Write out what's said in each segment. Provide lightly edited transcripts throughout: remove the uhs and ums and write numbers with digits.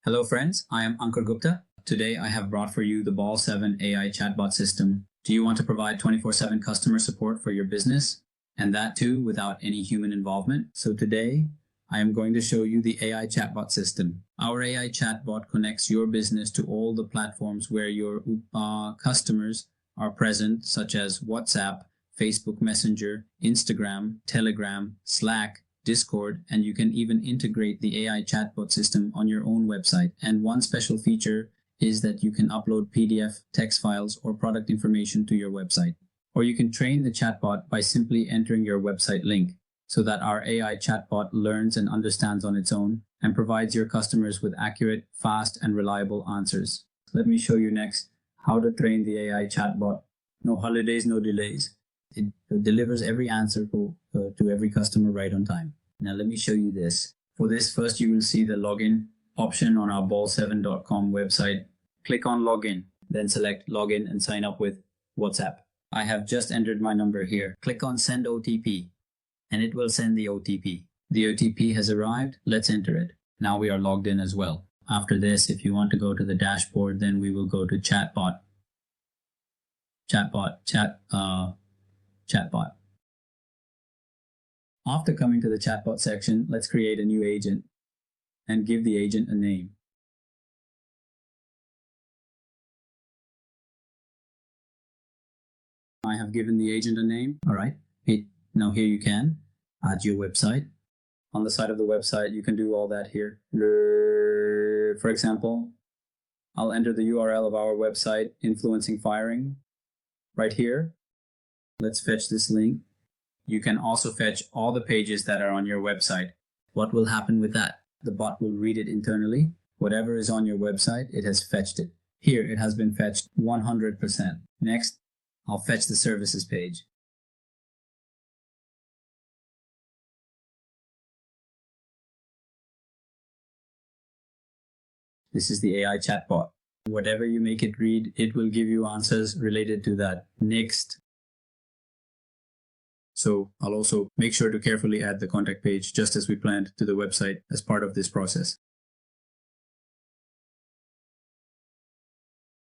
Hello friends, I am Ankur Gupta. Today I have brought for you the Bol7 AI Chatbot system. Do you want to provide 24/7 customer support for your business? And that too without any human involvement? So today I am going to show you the AI Chatbot system. Our AI Chatbot connects your business to all the platforms where your customers are present, such as WhatsApp, Facebook Messenger, Instagram, Telegram, Slack, Discord, and you can even integrate the AI chatbot system on your own website. And one special feature is that you can upload PDF, text files, or product information to your website. Or you can train the chatbot by simply entering your website link so that our AI chatbot learns and understands on its own and provides your customers with accurate, fast, and reliable answers. Let me show you next how to train the AI chatbot. No holidays, no delays. It delivers every answer to every customer right on time. Now let me show you this. For this, first you will see the login option on our bol7.com website. Click on login, then select login and sign up with WhatsApp. I have just entered my number here. Click on send OTP and it will send the OTP. The OTP has arrived. Let's enter it. Now we are logged in as well. After this, if you want to go to the dashboard, then we will go to chatbot. Chatbot. After coming to the chatbot section, let's create a new agent and give the agent a name. I have given the agent a name. All right. Now here you can add your website. On the side of the website, you can do all that here. For example, I'll enter the URL of our website, Influencing Firing, right here. Let's fetch this link. You can also fetch all the pages that are on your website. What will happen with that? The bot will read it internally. Whatever is on your website, it has fetched it. Here, it has been fetched 100%. Next, I'll fetch the services page. This is the AI chatbot. Whatever you make it read, it will give you answers related to that. Next. So I'll also make sure to carefully add the contact page just as we planned to the website as part of this process.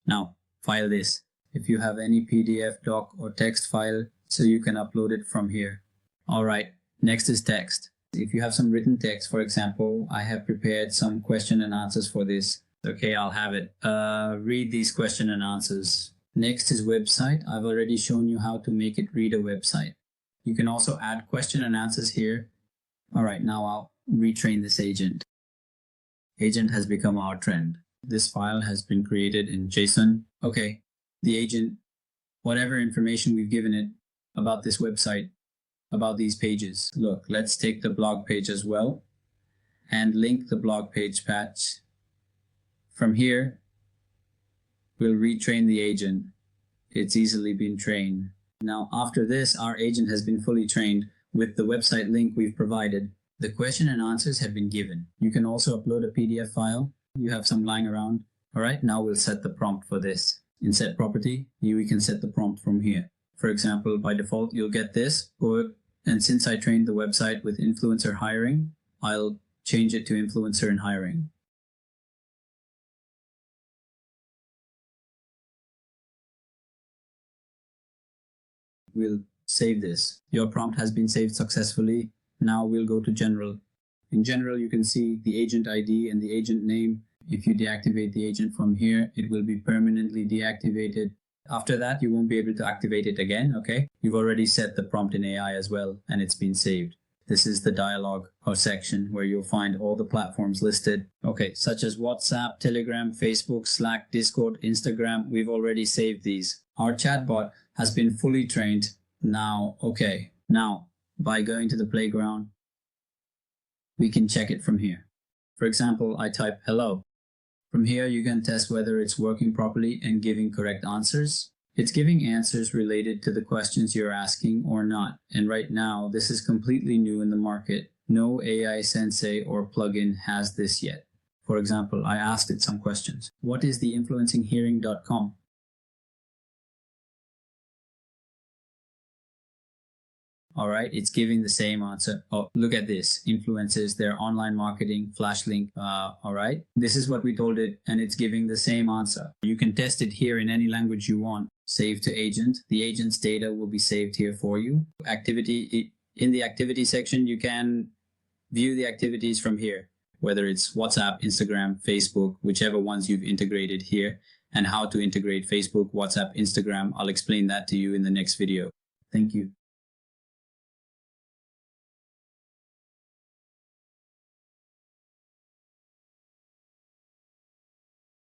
Now, file this. If you have any PDF, doc, or text file, so you can upload it from here. All right, next is text. If you have some written text, for example, I have prepared some question and answers for this. Okay, I'll have it. Read these question and answers. Next is website. I've already shown you how to make it read a website. You can also add question and answers here. All right, now I'll retrain this agent. Agent has become our trend. This file has been created in JSON. Okay, the agent, whatever information we've given it about this website, about these pages. Look, let's take the blog page as well and link the blog page patch. From here, we'll retrain the agent. It's easily been trained. Now, after this, our agent has been fully trained with the website link we've provided. The question and answers have been given. You can also upload a PDF file. You have some lying around. All right, now we'll set the prompt for this. In set property, we can set the prompt from here. For example, by default, you'll get this. And since I trained the website with influencer hiring, I'll change it to influencer in hiring. We'll save this. Your prompt has been saved successfully. Now we'll go to general. In general, you can see the agent ID and the agent name. If you deactivate the agent from here, it will be permanently deactivated. After that, you won't be able to activate it again, okay? You've already set the prompt in AI as well, and it's been saved. This is the dialog or section where you'll find all the platforms listed. Okay, such as WhatsApp, Telegram, Facebook, Slack, Discord, Instagram. We've already saved these. Our chatbot has been fully trained. Now, okay. Now, by going to the playground, we can check it from here. For example, I type hello. From here, you can test whether it's working properly and giving correct answers. It's giving answers related to the questions you're asking or not. And right now, this is completely new in the market. No AI sensei or plugin has this yet. For example, I asked it some questions. What is the influencinghearing.com? All right, it's giving the same answer. Oh, look at this. Influences their online marketing, flash link. All right, this is what we told it, and it's giving the same answer. You can test it here in any language you want. Save to agent. The agent's data will be saved here for you. Activity, in the activity section, you can view the activities from here, whether it's WhatsApp, Instagram, Facebook, whichever ones you've integrated here, and how to integrate Facebook, WhatsApp, Instagram. I'll explain that to you in the next video. Thank you.